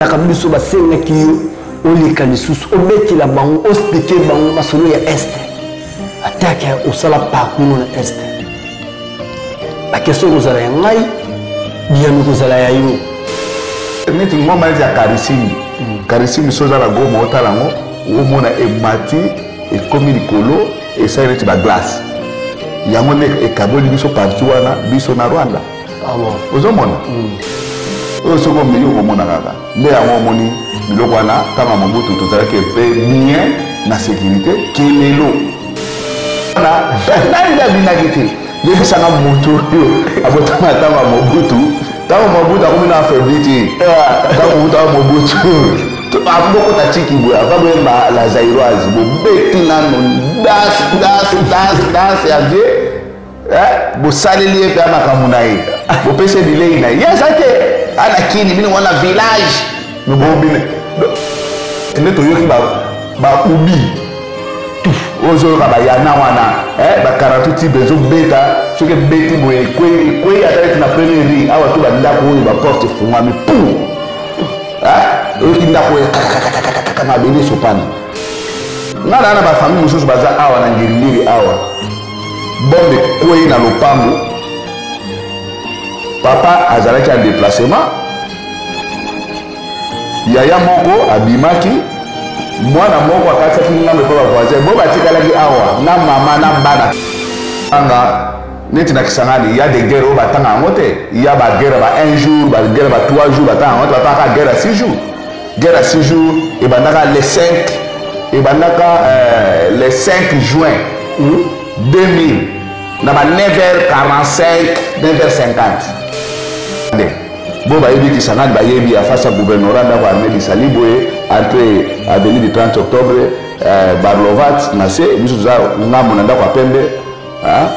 Nakabiso basenga kiyo olika lisusu obetila bango expliquer bango masolo ya este attaque au sala parcours na este la question kozala ya ngai bien kozala ya yo neti ngoma ya karisimi soza la goma otalango omona emati ekomi likolo esa neti ba glace yango ne ekaboli biso parti wana biso na Rwanda ozomona oyo soko milieu komona kaka nde yango omoni biloko wana tanga Mobutu tozalaki mpe bien na sécurité kelelo nani abinaki te yebisanga motu oyo abotama tanga Mobutu tanga Mobutu akomi na affaibli te tanga Mobutu aka Mobutu abokota tiki boye avaboyemba la zairoise bobeti nano das ya vie bosaleli ye mpe amakambo na ye bopesi bilei na ye yeza te ana kini bino wana village no bobine tene toyoki ba ubi ozo ka ba yana wana ba karatuti bezo beta soki beti boye kwe atali na premier ri awa to ba ndako oyo ba porte fungwami pu oyoki ndako kaka bene sopana ngana na ba famille mosusu baza awa na ngirindiri awa bombe kwe na lopango papa azalaki en déplacement yaya moko abimaki mwana moko akataki ngambe po ba voisin bo batikalaki awa na mama na bana anga neti na Kisangani ya de guerre o batanga yango te ya ba guerre ba 1 jour ba guerre ba 3 jours batanga yango batanga guerre à 6 jours guerre à 6 jours et bandaka le 5 et bandaka le 5 juin 2000 na ba 9h45 9h50 bon bah il dit Kisangani bah il a face à gouvernorat d'avoir amené des saliboé entre avenue du 30 octobre Barlovat Nassé nous avons n'amona kwa pembe hein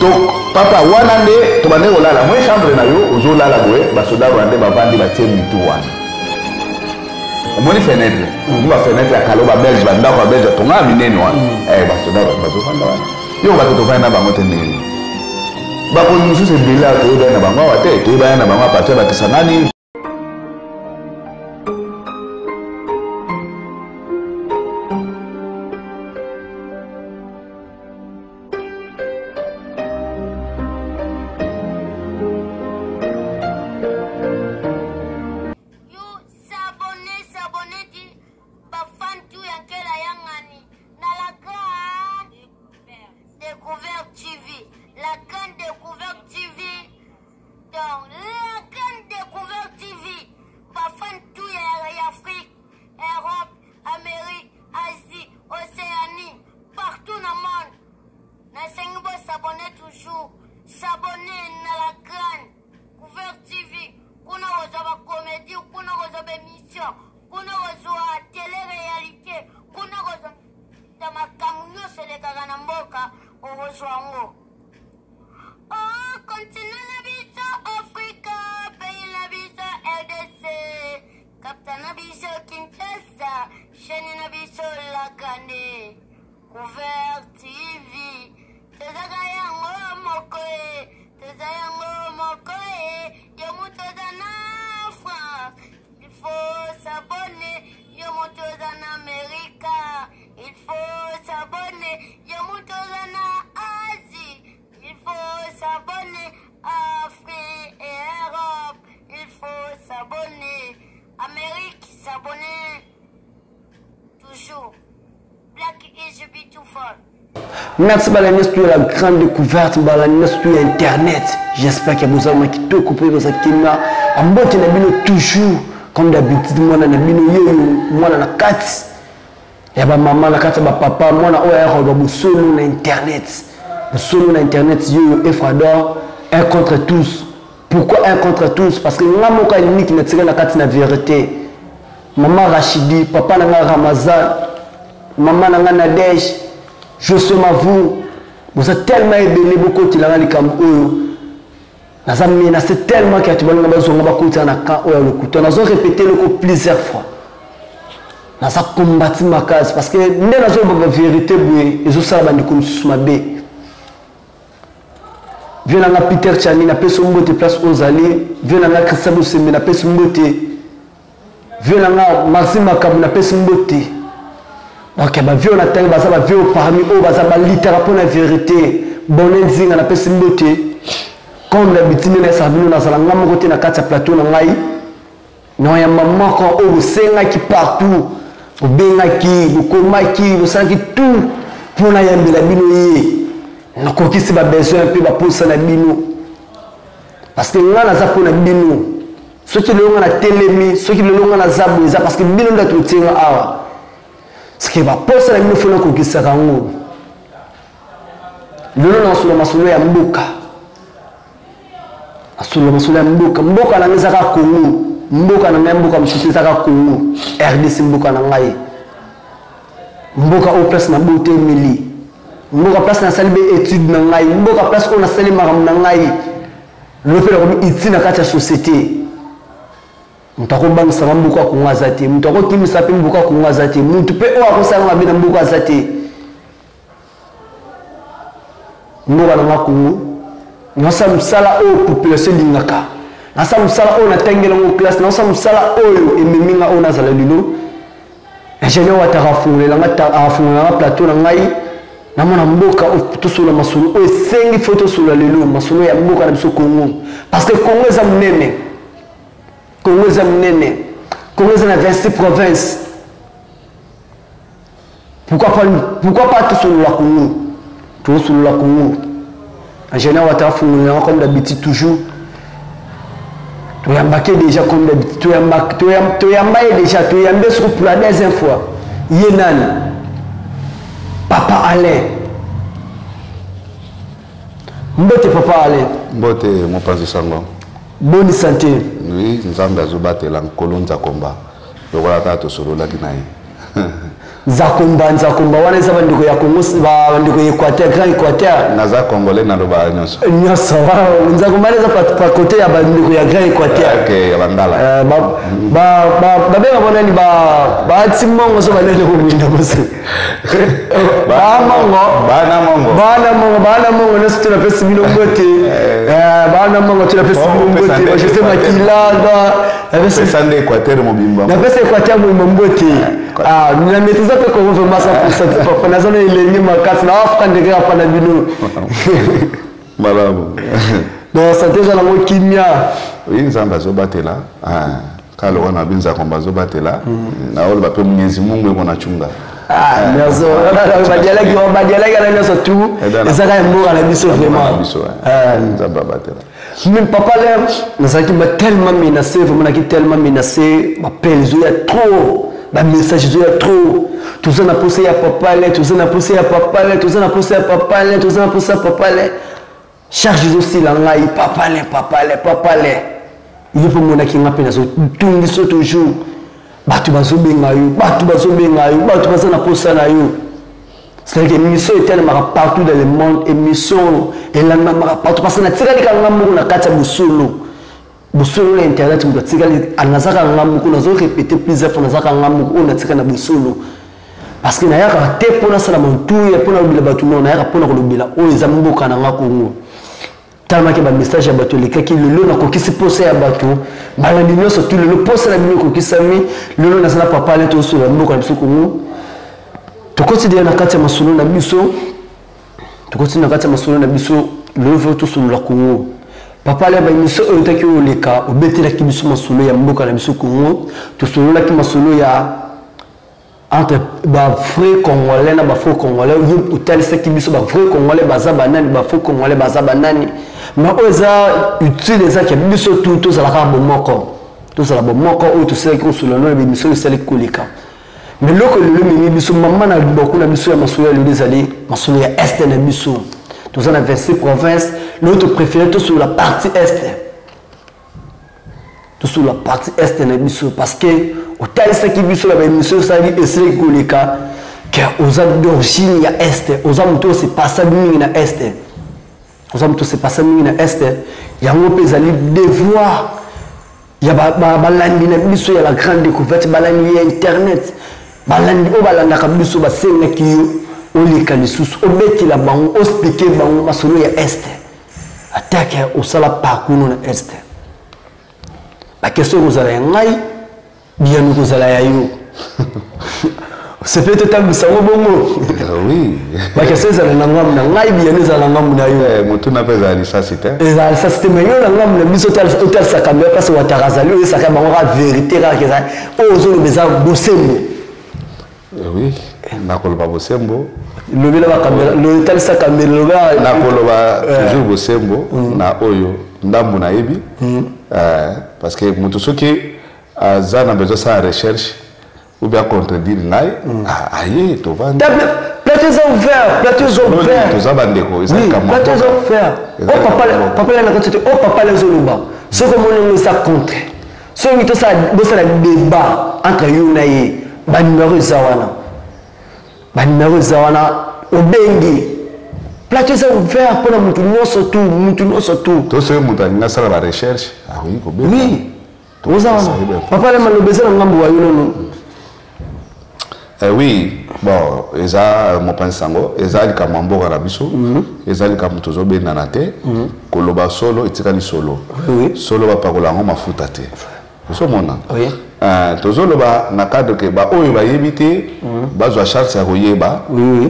donc papa wana nde to bane olala moi chambre na yo ozolala boye ba soda rwandais ba vandi ba tie mitu wana moni fenêtre ba fenêtre ya kaloba belge ba ndako belge to nga minene wana ba soda ba zo fanda wana yo ba to fanda ba mote ndeni bako mususu ebele toyeba na bango awa te toyeba na bango apartir ya Kisangani merci Balanias pour la grande découverte Balanias pour internet j'espère que vous avez quitté coupé dans cette kina en botte na bino toujours comme d'habitude moi na bino yo moi na kati ya ba maman na kati ba papa moi na oya ko ba solo na internet yo Efrador un contre tous. Pourquoi un contre tous? Parce que ngamo ka unique na tsika na kati na vérité maman Rachidi papa na Ramazan maman na Nadège je suis ma vous êtes tellement ébélé beaucoup de la likambo c'est tellement que tu vas nous besoin le couteau nous avons répété le coup plusieurs fois nous avons combattu ma case parce que nous avons la vérité et ça va nous comme sous viens à Peter Chani na peso mbote place aux allées viens à Christophe Sembe na peso mbote vieux nanga Maxime Makabou na pesi mbote. Ok, ba vieux na tangi baza ba vieux parmi eux baza ba littéralement la vérité. Bonne zinga na pesi mbote. Comme d'habitude na sabino na sala ngam côté na kati plateau na ngai. Non ya maman quand au senga qui partout. Au benga qui, au koma qui, au sang qui tout pour na yambela bino yi. Na kokisi ba besoin pe ba posa na bino. Parce que nga na za pour na bino. Ceux qui l'ont na télémi, ceux qui l'ont na zabu, parce que bino nda tutinga awa. Ce qui va posa na bino fona kokisa kango. Lolo na solo masolo ya mboka. Asolo masolo ya mboka, mboka na ngeza ka Congo. Mboka na mboka mchuti za ka Congo. RDC mboka na ngai. Mboka au place na bote mili. Mboka place na salibe étude na ngai. Mboka place on a sali maram na ngai. Le fait de iti na kati ya société. Mutako bangisa mboka ko ngazate. Mutako kimisa pe mboka ko ngazate. Mutu pe o akosala ngabina mboka azate. Mboka na Congo. Nasa musala o population lingaka. Nasa musala o na tengela ngo classe. Nasa musala oyo ememinga o nazala lilo. Ingénieur wa tarafungulela ngata afungulela plateau na ngai. Namona mboka to sula masulu o sengi photo sula lelo masulu ya mboka na biso Congo. Parce que Congo za munene. Congo za munene. Congo za na 26 provinces. Pourquoi pas to sula Congo? To sula Congo. Ingénieur wa tarafungulela comme d'habitude toujours. Tu as embarqué déjà comme d'habitude. Tu as embarqué déjà. Tu as embarqué sur pour la deuxième fois. Yenan. Papa Alain. Mbote Papa Alain. Mbote mon prince Sango. Bonne santé. Oui, nous avons besoin de la colonne Zakomba. Le voilà tato solo la Guinée. Zakomba wana eza bandiko ya Congo bandiko ya Équateur Grand Équateur naza congolais na loba nyonso nyonso Zakomba eza pa côté ya bandiko ya Grand Équateur okay ya bandala benga bonani ba timongo so banene ko binda kose bana mongo nesu tuna pesi bino ngote bana mongo tuna pesi bino ngote ba je sais makila pesa nde Équateur mobimba na pesa Équateur mobimbote na maîtrise pe ko vraiment ça pour ça papa na zone ile makasi na afka ndege hapa na bino malamu donc santé za na kimia oui nzamba zo batela kalo wana binza komba zo batela na ole ba pe mnyezi Mungu yuko na chunga merci ba dialogue na nyoso tout ça ka mboka na biso vraiment nzamba batela même papa là na ça qui m'a tellement menacé vraiment qui tellement menacé m'appelle zo ya trop ba message zo ya trop tout ça na posé ya papa là tout ça na posé ya papa là tout ça na posé ya papa là tout ça na posé ya papa là charge aussi la ngai papa là il faut monaki ngapena so tungi so toujours batu bazobenga yo batu baza na posa na yo c'est que mission était partout dans le monde émission et la partout parce que na tika lika ngamu na kati busulu busulu na internet mu tika anazaka ngamu kuna zo répéter plusieurs fois nazaka ngamu ona tika na busulu parce que na yaka te pona sala montu ya pona obila batu na yaka pona kolobila o eza mboka na ngakongo tellement que ba message ya bato le kaki le na kokisi posa ya bato bala ninyo surtout le posa na bino kokisa mi le na sana papa le to so la mboka na biso kongo to considérer na kati ya masolo na biso to considérer na kati ya masolo na biso le veut to solo la kongo papa le ba miso o taki o leka o betela ki biso masolo ya mboka na biso kongo to solo la ki masolo ya entre ba frère congolais na ba frère congolais ou tel ce qui biso ba frère congolais baza banani ba frère congolais baza banani mais oza utile za ki biso tout ça la ka bomoko tout ça la bomoko ou tout ça qui sur le nom de biso le sel kolika mais loko le mini biso maman na beaucoup na biso ya masolo ya les alliés masolo ya est na biso tout ça na 26 provinces l'autre préféré tout sur la partie est tout sur la partie est na biso parce que au tel ce qui biso la biso ça dit et c'est kolika que aux d'origine ya est aux amuto c'est pas ça mingi na est aux amuto c'est pas ça mingi na est ya ngo pezali devoir ya balandi na biso ya la grande découverte balandi ya internet balandi o balanda ka biso ba senga ki o lika lisusu o beti la bango o expliquer bango masolo ya est attaque au sala parcours na est la question vous allez ngai bien nous cause la yayo c'est peut-être un sango bongo oui parce que c'est ça na ngam na ngai bien nous ala ngam na yo moto na pesa ali ça c'était ça c'était mais yo na ngam na biso tel ça kambe parce que watarazali yo ça ka bango vérité ka ke ça ozo le beza bosembo oui na koloba bosembo le bila ba kambe le tel ça kambe le ba na koloba toujours bosembo na oyo ndambu na yebi parce que moto soki azana besoin sa recherche ou bien contredire ngai aye to vanda plateaux ouverts to za bandeko ezaka mo plateaux ouverts papa la na côté papa les oluba ce que mon ça contre ce qui ça bossa débat entre you na ye ba numéro zawana obengi plateaux ouverts pour mutu nyonso tout to se mutu nga sala la recherche oui ko bien oui to zawana papa la malobeza na ngambo wa yo oui, bon, eza mo pensango, eza likamambo karabiso, eza likamutozo be nanate, koloba solo etikali solo. Solo ba pakola ngo mafuta te. So mona. Oui. Tozo loba na cadre ke ba oyo ba yebite, ba zo chance ya koyeba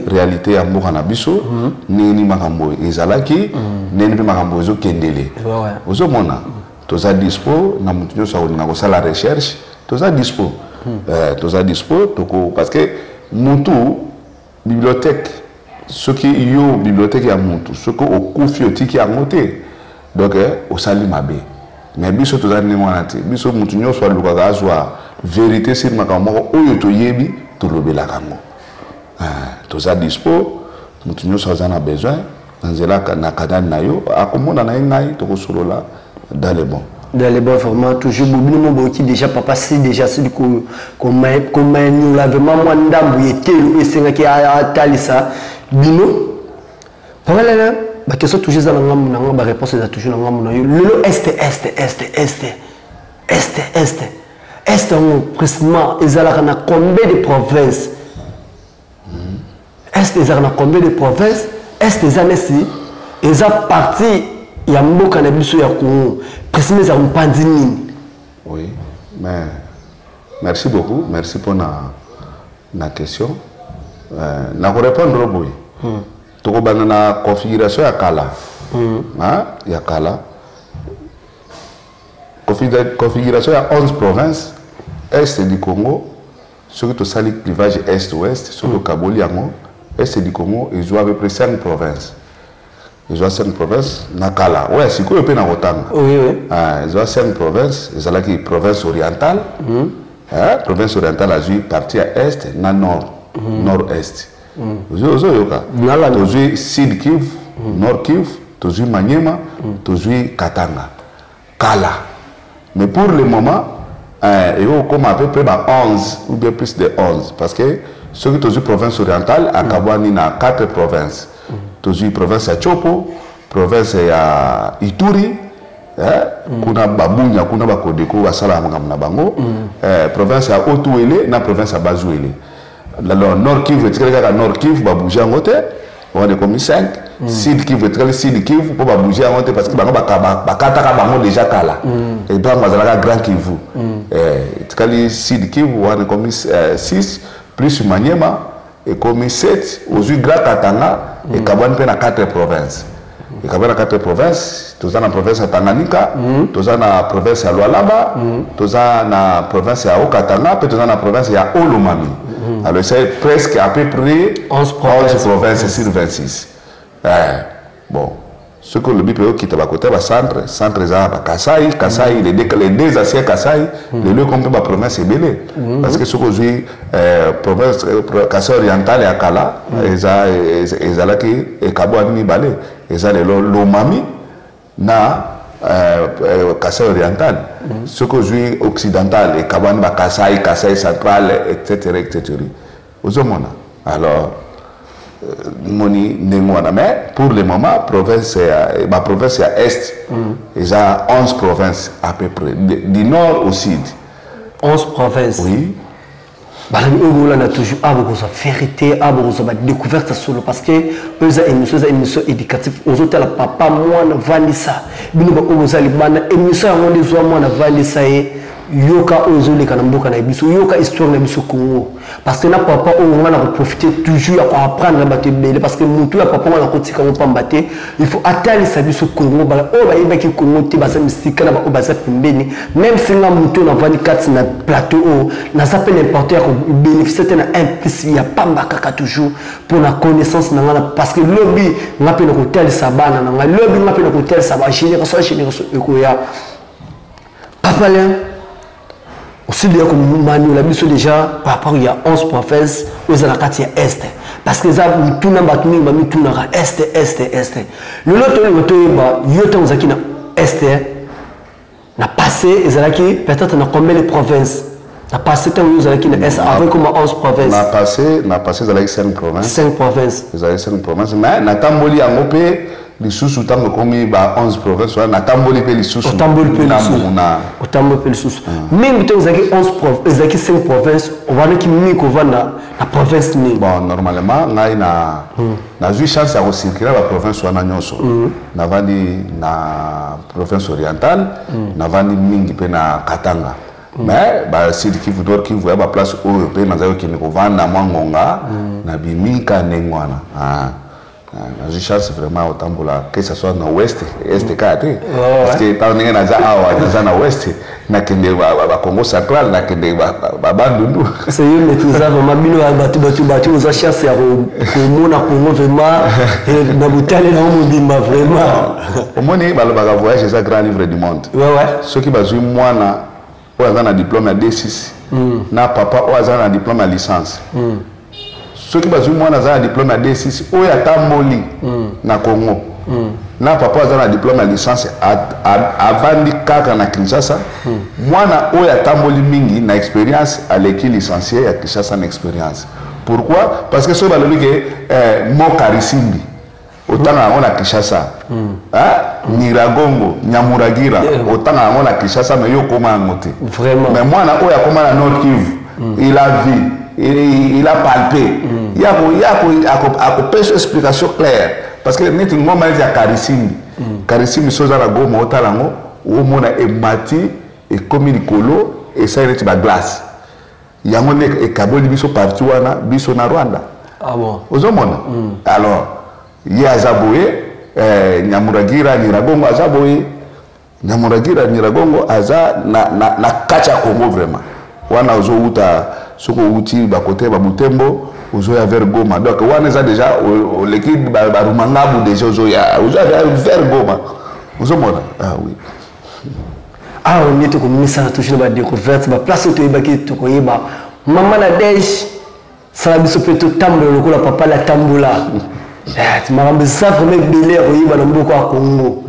réalité ya mboka na biso, nini makambo ezalaki, nini makambo ezo kendele. Ozo mona. Toza dispo na mutu nyoso akolinga kosala recherche, toza dispo. Toza dispo parce que mutu bibliothèque ce qui yo bibliothèque ya mutu ce que au kufi otiki ya ngote donc au sali mabe mais biso toza ni mwana te biso mutu nyo so luka azwa vérité sur makambo oyo to yebi to lobela kango toza dispo mutu nyo so azana besoin nzela na kadani na yo akomona na ngai to kosolola dans les bons. Dans les bons formats, toujours beaucoup beaucoup déjà papa c'est déjà celui qu'on nous l'avait maman ndambu était le senga qui a talisa bino papa là bah question toujours dans ngam na ngam réponse est toujours ngam na le est on précisément ezala na combien de provinces est ezala na combien de provinces est des années si eza parti ya mboka na biso ya Congo précisément za mpandini. Oui, mais merci beaucoup, merci pour la question. Na ko répondre au boy. Toko bana na configuration ya kala. Ya kala. Configuration ya 11 provinces est du Congo, ce que to sali clivage est-ouest, ce que Kaboli yango, est du Congo, ils ont à peu près 5 provinces. Ils ont 5 provinces, Nakala. Ouais, c'est quoi le pays Nakotanga? Oui, oui. Ils ont 5 provinces. Ils ont la province orientale. Province orientale a joué partie à est, na nord, nord-est. Ils ont joué Sud Kivu, Nord Kivu, ils ont joué Maniema, ils ont joué Katanga. Kala. Mais pour le moment, ils ont comme à peu près 11 ou bien plus de 11. Parce que ceux qui ont joué province orientale, à Kabouani, il y a 4 provinces. Tozu province ya Chopo, province ya Ituri, kuna Babunya, kuna Bakodeko, basala na bango, province ya Otuele, na province ya Bazuele. Alors Nord Kivu, etikala Nord Kivu, babouja ngote, on est comme 5. Sud Kivu, etikala Sud Kivu, pour babouja ngote parce que bango bakataka bango déjà kala. Et donc bazalaka Grand Kivu. Etikala Sud Kivu, on est comme 6 plus Maniema et comme 7 aux Grand Katanga. Et Kabouani peut na 4 provinces. Et Kabouani na 4 provinces, tous na province à Tanganyika, tous na province à Lualaba, tous na province à Okatanga, puis tous na province à Olomami. Alors c'est presque à peu près 11 provinces sur 26. Bon, ce que le BPO qui est à côté, le centre est à Kasai, les deux anciens Kasai, les deux comme la province est belée. Parce que ce que j'ai province Kasai orientale et Akala, ils ont là qui est Kabouani balé, ils ont l'Omami na Kasai orientale. Ce que j'ai occidental et Kabouani Kasai, Kasai central, etc. Aux hommes alors. Moni Nengwana, mais pour le moment, ma province est est, il y a 11 provinces à peu près, du nord au sud. 11 provinces? Oui. On a toujours beaucoup de vérité, beaucoup de découvertes solo parce que eux ont une émission éducative. Aux autres, le papa, moi, on a vendu ça. Ils ont une émission, on a vendu ça. yoka ozole kana mboka na biso yoka histoire na biso Congo parce que na papa on a profiter toujours à apprendre à battre belé parce que mutu ya papa on a kotika ko pambaté il faut atteindre sa biso Congo bala o ba yeba ki Congo te ba sa misika na ba o ba sa pembeni même si nga mutu na 24 na plateau o na ça peut n'importe quoi bénéficier na implice ya pamba kaka toujours pour la connaissance na ngala parce que lobby nga pe na ko tel sabana na nga lobby nga pe na ko tel sabana génération ekoya papa là aussi dire comme Manu la biso déjà par rapport il y a 11 provinces aux alakatia est parce que ça tout na batuni ba tout na est le lot ba yote ozaki na est na passé ezalaki peut-être na combien de provinces na passé tant ozalaki na est avec comme 11 provinces na passé ezalaki 5 provinces 5 provinces ezalaki 5 provinces mais na tamboli yango pe lisusu tango komi ba 11 provinces na tamboli pe lisusu tamboli pe lisusu même temps ezaki 11 provinces ezaki 5 provinces on va ki miko vana na province ni bon normalement ngai na eu chance à circuler la province wana nyonso na vandi na province orientale na vandi mingi pe na Katanga mais ba Sud Kivu Nord Kivu ya ba place oyo pe na zayo kini ko vanda mwangonga na bimika nengwana j'ai chance vraiment autant pour la que ce soit dans ouest est kate parce que tant ninga na za awa na ouest na kende ba Congo central na kende ba bandundu c'est une maîtrise vraiment bino batu aux chance ya ko mona Congo vraiment na butale na mobimba vraiment au moins ba le voyage c'est grand livre du monde ceux qui bazui mwana o azana diplôme à D6 na papa o azana diplôme à licence ceux qui bazui mwana azana diplôme à D6 o ya tamboli na Congo na papa azana diplôme à licence avant kaka na Kinshasa mwana o ya tamboli mingi na expérience à l'équipe licencié à Kinshasa na expérience pourquoi parce que ceux balobi que mo karisimbi otanga ngo na Kinshasa Nyiragongo Nyamuragira otanga ngo na Kinshasa mais yo koma ngote vraiment mais mwana o ya koma na Nord Kivu il a vu il a palpé il y a une explication claire parce que nous avons dit Karisimbi soza la goma otalango o mona emati et comme il colo et ça il est ba glace yango ne ekaboli biso parti wana biso na Rwanda bon ozomona alors ya azaboye Nyamuragira Nyiragongo azaboye Nyamuragira Nyiragongo aza na kacha Congo vraiment wana ozo uta soko uti ba côté ba Butembo ozo ya vers Goma donc wana za déjà l'équipe ba Rumangabu déjà ozo ya vers Goma ozo mona oui on est comme misa toujours ba découverte ba place to ibaki to koyeba mama na dej sala biso peto tambo lokola papa la tambola tu m'as ramené ça vraiment belé koyeba na mboko ya Congo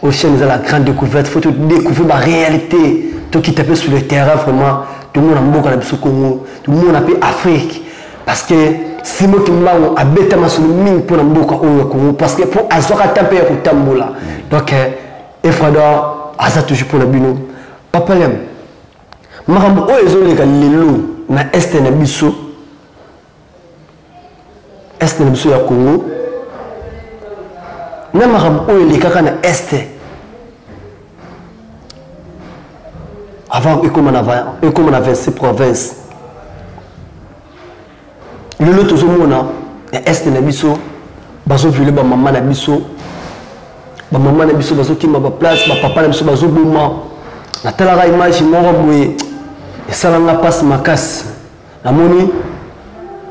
au chaîne de la grande découverte faut découvrir la réalité tout qui tape sur le terrain vraiment tout le monde a beaucoup de Congo tout le monde a fait Afrique parce que si moi qui m'en a bêté ma sur le mine pour beaucoup au Congo parce que pour asseoir à taper au tambola donc Efrada a ça toujours pour le bino papa lem marambo o ezole ka lelo na est na biso ya Congo na marambo o le kaka na est avant comme on avait ces provinces le lot aux hommes est na biso bazo violer ba maman na biso bazo ki ma place ba papa na biso bazo boma na tala image moko boye esalanga passe makasi na moni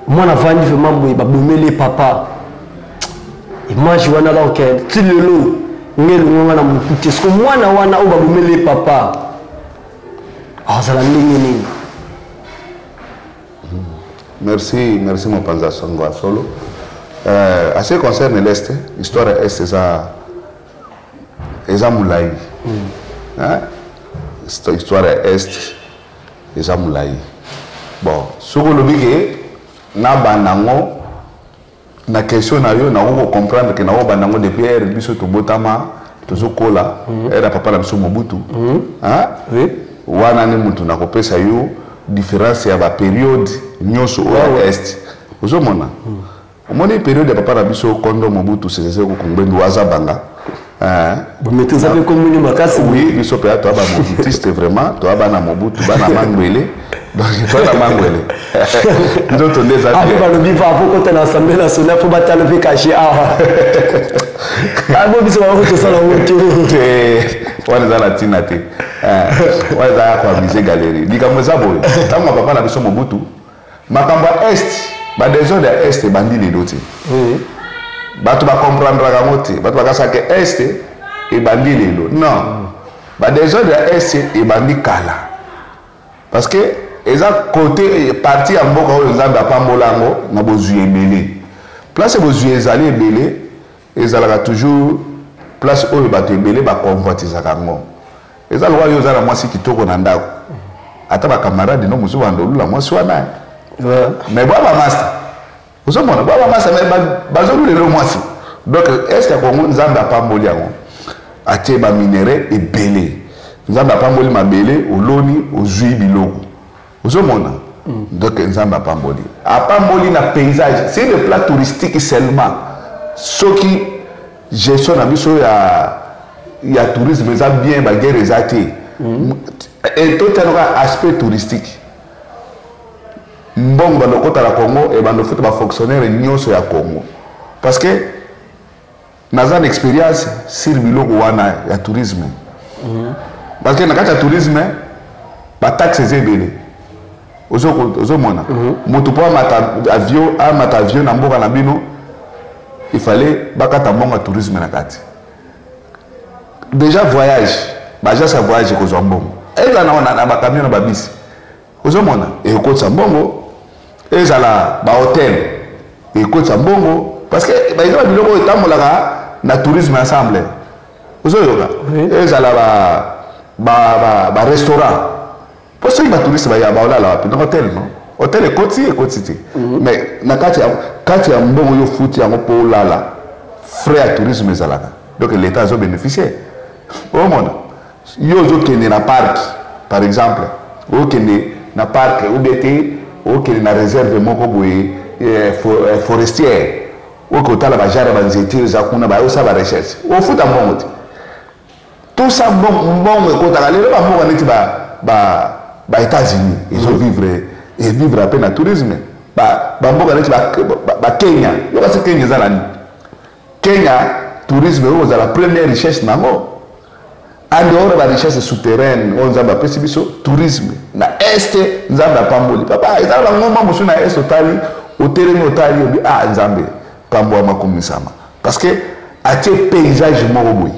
mwana vandi vraiment boye ba bomeli papa image wana donc ti lelo ngelo ngona na mukuti est-ce que mwana wana o ba bomeli papa merci mon panza songo solo à ce qui concerne l'est l'histoire est ça moulai histoire est ça moulai bon ce que le big na banango na question na yo na ko comprendre que na o banango depuis er biso to botama to zokola era papa la biso Mobutu oui wana ni muntu na kopesa yo différence ya ba période nyonso o est ozomona omoni période ya papa na biso kondo Mobutu sese ko kongbendu azabanga Vous mettez ça comme une macasse. Oui, il faut que tu aies un mobutu, vraiment. Tu as un mobutu, tu as un manguele. Donc, tu as un manguele. Donc, on est à ah, mais le vivant, quand tu es dans l'Assemblée nationale, il faut battre le caché. Ah, bon, ils sont en ça la voiture. On est à la tinate. On est à la musée galerie. Dis comme ça, bon. Tant que papa n'a pas son mobutu, ma camba est, des autres est, bandit les dotés. Tu vas comprendre tu vas savoir que est et bandit les lots. Non. Des autres est et bandit kala. Parce que les côté parti en boka où les gens n'ont pas molango na bozuye belé. Place bozuye ezali belé, ezalaka toujours place où les bateaux belé ba convoitiser kango. Ezali wa yo zala mwasi kitoko na ndako. Ata ba camarade no musu bandolu la mwasi wana. Mais baba master. Vous savez, mais donc, est-ce que nous avons pas moli à Teba minéré et belé. Nous avons pas moli ma belé, au loni, au jui biloko. Vous savez, donc nous avons pas moli. À pas moli na paysage, c'est le plat touristique seulement. Ce qui gestion na biso il y a tourisme, mais ça bien baguer les athées. Et tout un aspect touristique. Mbongo balokota la Congo et bando foot ba fonctionnaire nyonso ya Congo parce que naza une expérience sur biloko wana ya tourisme parce que na kati ya tourisme ba taxes ebele ozo mona moto po mata avion na mboka na bino il fallait bakata mbongo tourisme na kati déjà voyage baja sa voyage ko zo mbongo eza na ba camion na ba bisi ozo mona e ko tsa mbongo et la hôtel et côte Sambongo parce que bah ils ont biloko etamolaka na tourisme ensemble vous oyoka et la restaurant parce que les touristes ba ya ba olala na hôtel non hôtel et côte cité mais na kati ya mbongo yo futi yango po lala frais à tourisme ezalaka donc l'état a bénéficié au monde yo zo kende na parc par exemple o kende na parc ou bété ok na réserve moko boye forestière ok otala ba jara ba nzete za kuna ba osa ba recherche o futa mbongo tout ça bon ko ta lelo ba mbongo neti ba États-Unis ils ont vivre à peine à tourisme ba mbongo neti ba Kenya yo ba Kenya za nani Kenya tourisme c'est la première richesse nango en dehors de la richesse souterraine, on a apprécié le tourisme. Na est, nous avons pamboli. Papa, il y a un moment où on a est au tali, au terrain au tali, on dit ah Nzambe, pambo ma komisama. Parce que à tes paysages moroboui.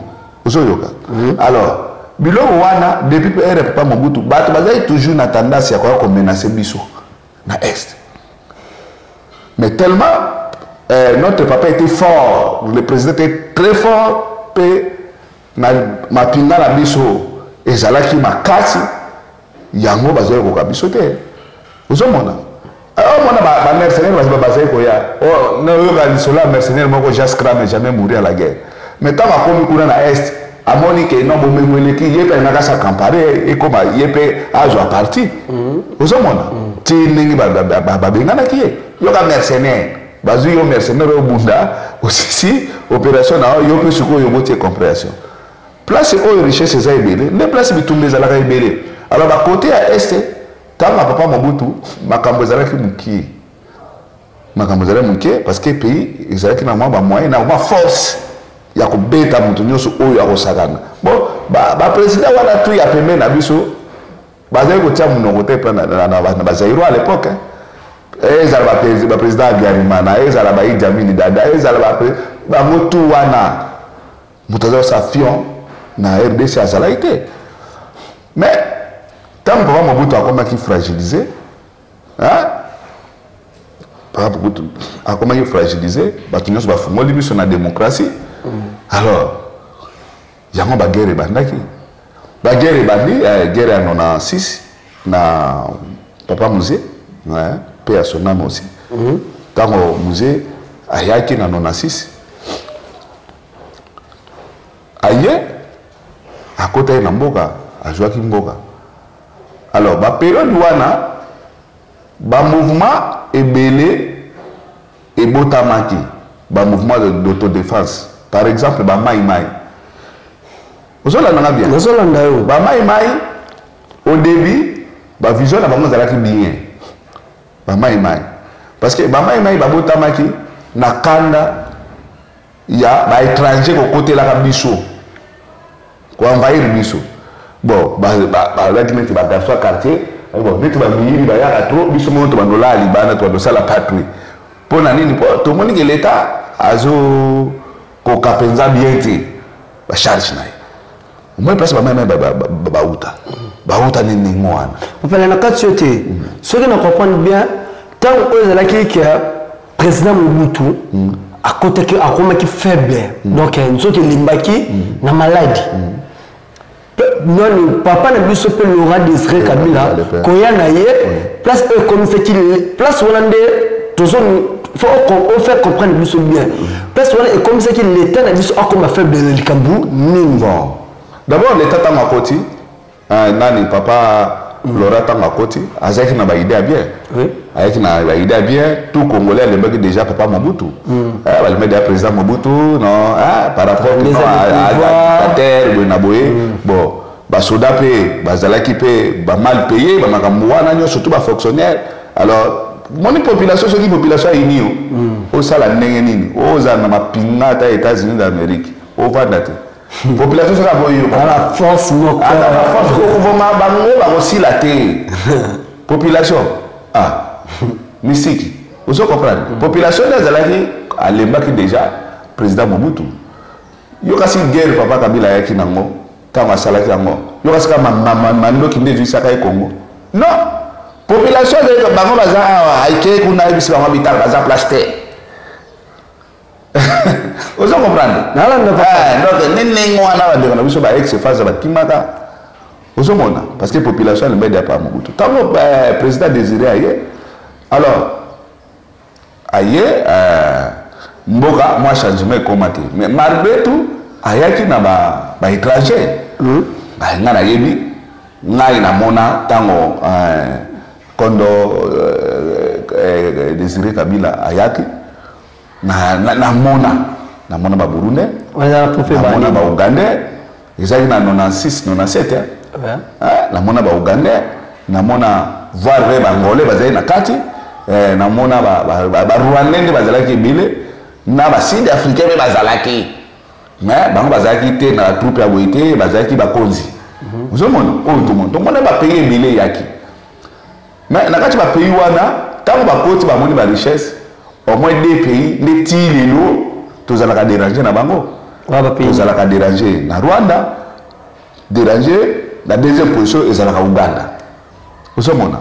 Alors, bilo wana depuis PR pas Mobutu, bat bazai toujours na tendance à quoi comme menacer biso na est. Mais tellement notre papa était fort, le président était très fort, na mapinga na biso ezalaki makasi yango bazali ko biso te uzomona mona ba mercenaire bazali ko ya na yo ga lisola mercenaire moko Jacques Crame jamais mourir à la guerre mais tant akomi kuna na est amoni ke no bomemweleki yepe na kasa campare et comme yepe azo a parti uzomona ti ningi ba bengana ki yo ga mercenaire bazu yo mercenaire obunda aussi opération na yo pe suko yo botie compréhension place où richesse est belé, les places bitumbe za la belé. Alors à côté à est, quand ma papa Mobutu, ma cambozala qui muki. Ma cambozala muki parce que pays ezala qui na moi ba moyen na ba force ya ko beta mutu nyoso oyo ya ko sagana. Bon, ba président wana tu ya pembe na biso bazali ko tia munoko te plan na bazairo à l'époque. Ezala ba président Abiyarimana, ezala ba Idi Amin Dada, ezala ba motu wana mutazo sa fion na RDC a zalaïté. Mais tant que papa Mobutu a commencé à fragiliser, papa Mobutu a commencé à fragiliser, batunyo ba fumo libi sur la démocratie. Alors, il y a une guerre bandaki. La guerre bandi, guerre en 96 na papa musée, paix à son âme aussi. Quand le musée a yaki en 96 ailleurs à côté de Mboka, à Joaquim Mboka. Alors, la période wana, le mouvement est belé et botamaki, le mouvement d'autodéfense. Par exemple, le Maï Maï. ozolanda bien nazolanda yo bamaimai au début bavision na bango ezalaki bien bamaimai parce que bamaimai babotamaki na kanda ya baétranger kokotelaka biso koenvahir biso bon balaki neti bagarso ya quartier bon neti bamiyiri bayaka tro biso moko to bandolala libanda to bandosala patrie mpo na nini mpo tomoni ke leta azokoka mpenza bien te bacharge na ye omoi place bamaimai bauta nini ngo wana opele na kati yo te soki na comprendre bien ntango oyo ezalaki ke président Mobutu akomaki faible donc nzoto elimbaki na maladi non papa na biso pe Laurent Désiré Kabila koya na ye place oyo ekomisaki place wana nde faut faire comprendre biso bien place wana ekomisaki l'état na biso akoma faible na likambu nini d'abord l'état ntango akoti nani papa Laurent ntango akoti azalaki na baidée ya bien ayaki na baidée ya bien tout congolais alembaki déjà papa Mobutu balemedi ya président Mobutu non par rapport à terre boye na boye bon basoda mpe bazalaki mpe bamal payé bamakambo wana nyonso surtout bafonctionnaire alors moni population soki population ayini yo osala ndenge nini ozala na mapinga ata États-Unis d'Amérique ovanda te population soki aboyo la force moko force kokoboma bango bakosila te population mystique ozo comprendre population nde azalaki alembaki déjà président Mobutu yo kasi guerre papa Kabila ayaki nango ntango asalaki yango yo kasi ka mandoki nde ezwisaka ye Congo non population bango baza awa ayike kuna yebisi bango bitala baza place te ozo comprendre donc nini ngo wana bandeko na biso ba ex phase bakimaka ozo mona parce que population le mbede pa Mobutu ntango président Désiré aye alors aye mboka moi changement ekoma te mais malgré tout ayaki na baétranger nga nayebi ngai namona ntango kondo Désiré Kabila ayaki namona baburundais namona baougandais ezalaki na 96 97 namona baougandais namona voir ve bangolais bazali na kati namona barwandais nde bazalaki ebele na basud africain mpe bazalaki mais bango bazalaki te na troupe ya boye te bazalaki bakonzi ozomona oyo tomona bapays ebele eyaki mais na kati bapays wana ntango bakoti bamoni barichesse au moins des pays les ti lelo tozalaka déranger na bango tozalaka déranger na Rwanda déranger la deuxième position ezalaka Uganda osomona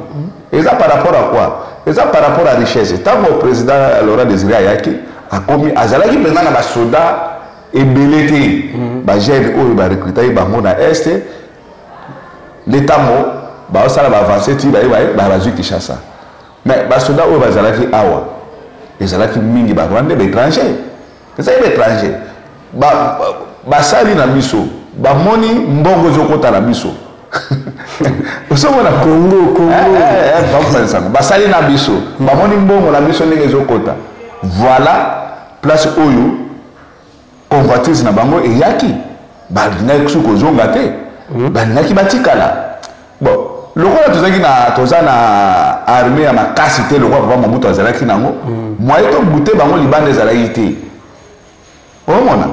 eza par rapport à quoi eza par rapport à richesse ntango président Laurent Désiré ayaki akomi azalaki mpenza na basoda ebele te bagene oyo barecrutaki bango na este letango baosala baavance ti bazwi Kinshasa mais basoda oyo bazalaki awa ezalaki mingi barwandais baétranger ezalaki baétranger basali na biso bamoni mbongo ezokota na biso osomona Congo basali na biso bamoni mbongo na biso ndenge ezokota voilà place oyo convoitise na bango eyaki balingaki suki kozonga te balingaki batikala bon lokola toza na armée ya makasi te lokola papa Mobutu azalaki nango moye tobute bango libanda ezalaki te omona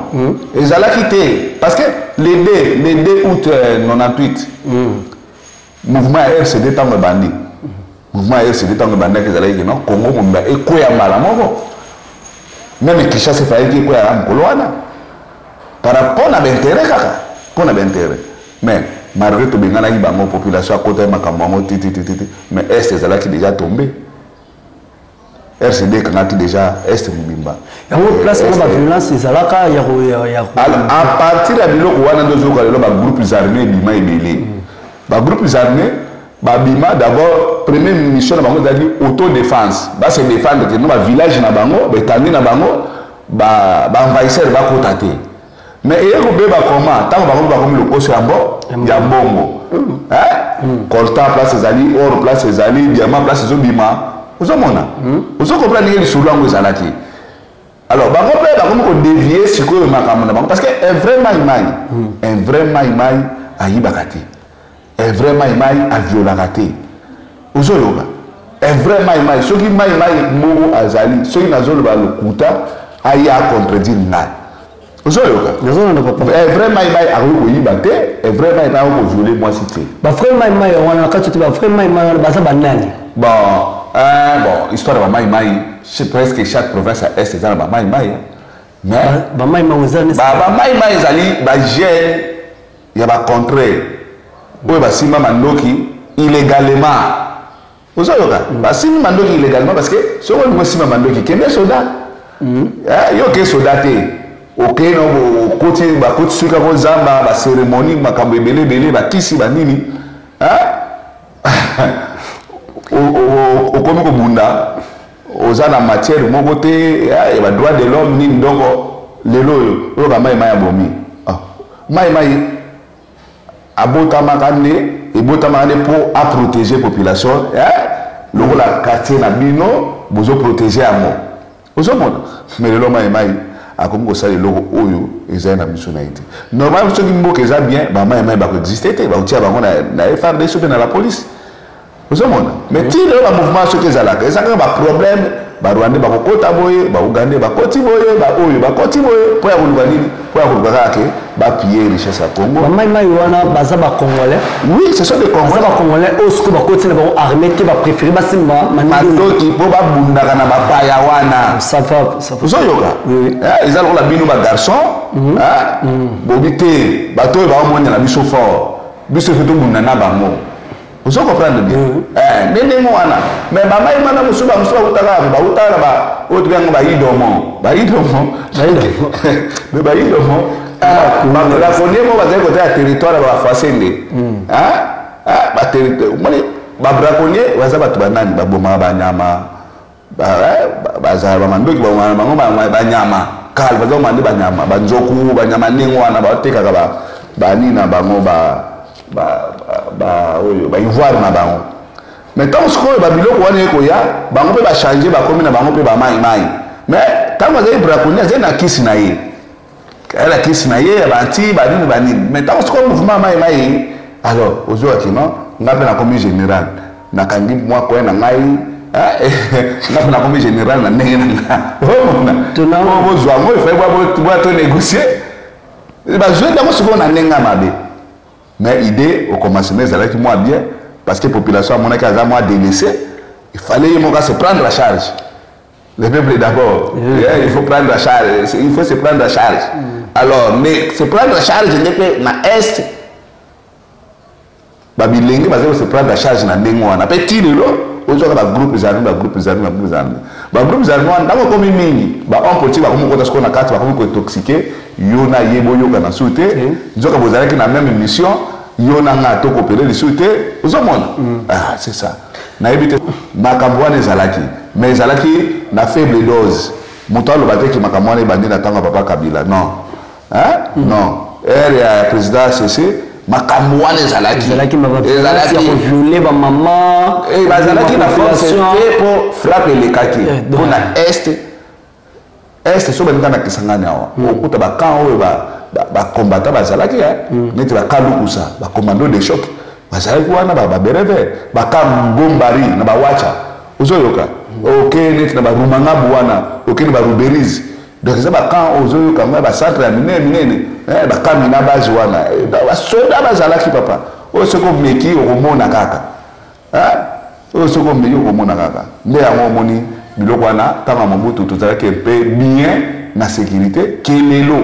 ezalaki te parce que le 2 août 98 mouvement ya RCD ntango ebandi mouvement ya RCD ntango ebandaki ezalaki non Congo mobimba ekweya mbala moko même Kinshasa efalaki ekweya mokolo wana par rapport na baintérêt kaka mpo na baintérêt mais malgré tobenganaki bango population akota makambo yango titi mais est ezalaki déjà tombé RCD ekangaki déjà est mobimba yango place yango baviolence ezalaka à partir ya biloko wana nde ozoyoka lelo bagroupes armés ebima ebele bagroupes armés babima d'abord première mission na bango ezalaki autodéfense base défendre te no bavillage na bango baetandi na bango baenvahisseur bakota te mais eye kobeba koma ntango bango bakomi lokoso ya mbongo coltan place ezali or place ezali diamant place ezobima ozomona ozokomprendre ndenge lisolo yango ezalaki Alors, bango pe bango ko dévier sikoyo makambo na bango parce que un vrai maïmaï ayibaka te. Un vrai maïmaï aviolaka te. Ozoyoka. Un vrai maïmaï soki maïmaï moko azali soki nazoloba lokuta aya contredire ngai. Ozoyoka. Nazolanda papa. Un vrai maïmaï akoki koyiba te, un vrai maïmaï akoki violer mwasi te. Ba frère maïmaï wana nakati te ba frère maïmaï baza banani. Bon, histoire de maïmaï, c'est presque chaque province à est dans maïmaï. Mais ba maïmaï ozani. Ba maïmaï zali ba gêne ya ba contrée. Oyo ba simba mandoki illégalement. Ozoyoka. Ba simba mandoki illégalement parce que si on veut simba mandoki kende soda. Yo ke soda te. OK no koti ba koti suka ko zamba ba cérémonie makambo belé ba kisi ba nini. Okomi ko bunda oza na matière moko te ya ba droit de l'homme nini donc lelo yo ba maïmaï abomi. Maïmaï abotama kande pour protéger la population le la quartier na bino bozo protéger amo ozo mona mais le maïmaï a comme ko sala logo oyo eza na biso na été normalement ceux qui mboka eza bien ba maïmaï ba ko exister te ba utia bango na FRDC na la police ozo mona mais ti le mouvement ceux qui zalaka eza ka ba problème ba Rwanda ba ko kota boye ba Uganda ba koti boye ba oyo ba koti boye pour ya koluka nini pour ya koluka kake ba piller richesse à Congo ba maïmaï wana baza ba congolais. Oui, ce sont des Congolais. Baza ba congolais au sco ba koti na ba armée te ba préférer ba simba mandoki po ba bundaka na ba paya wana ça va ozoyoka ils ont la bino ba garçon bobité bato ba monya na biso fort biso feto bunda na bango. Vous comprenez bien? Nene mwana. Mais maman il m'a musuba utaka ba utaka ba otu yango ba idomo. Mais ba idomo. La connaît mo ba côté à territoire ba fasende. Ba territoire. Moni ba braconnier waza ba tubanani ba boma ba nyama. Ba za ba mandoki ba mango ba nyama. Kal ba zo mandi ba nyama, ba nzoku ba nyama nengwa na ba teka ba nina ba ngo ba ivoire na bango mais tant que ba biloko wana ko ya bango pe ba changer ba komi na bango pe ba maïmaï mais tant que za braconnier za na kisi na ye la kisi na ye ba anti ba dini ba ni mais tant que mouvement maïmaï alors aujourd'hui non nga pe na komi général na kandi moi ko na ngai nga pe na komi général na ndenge na tuna bo zwa mo fa bo to négocier ba jouer dans ce qu'on a nenga mabe. Mais l'idée, au commencement, c'est moi bien, parce que la population, à mon avis, a moins délaissé. Il fallait se prendre la charge. Le peuple d'abord. Il faut prendre la charge. Il faut se prendre la charge. Alors, mais se prendre la charge, je dis que dans l'Est, Babilingue, parce que se prendre la charge dans l'Est, on a petit de l'eau. Aujourd'hui, il y a groupes armés, groupes armés, dans comme mini, on politique, comme on a carte, comme on intoxiqué, yona yebo yoka na soute, zoka bozala qui na même mission, yona nga to coopérer les soute, aux hommes. Ah, c'est ça. Na évité makamboane zalaki, mais zalaki na faible dose. Mouta le baté qui makamboane bandi na tanga papa Kabila, non. Hein? Non. Le président CC makamboane zalaki m'a violé ma maman et bazalaki na force pour frapper les kaki pour na est so benga na kisangani awa okuta ba kan oyo ba combattant bazalaki neti ba kalukusa ba commando de choc bazalaki wana ba bereve ba kan bombari na ba wacha ozoyoka OK neti na ba rumanga buwana OK ni ba ruberize donc ça ba kan ozoyoka ba centre ya minene ba kamina base wana ba soda bazalaki papa o soko meki omona kaka o soko meki omona kaka nde yango moni biloko wana tanga Mobutu tozalaki pe bien na sécurité kelelo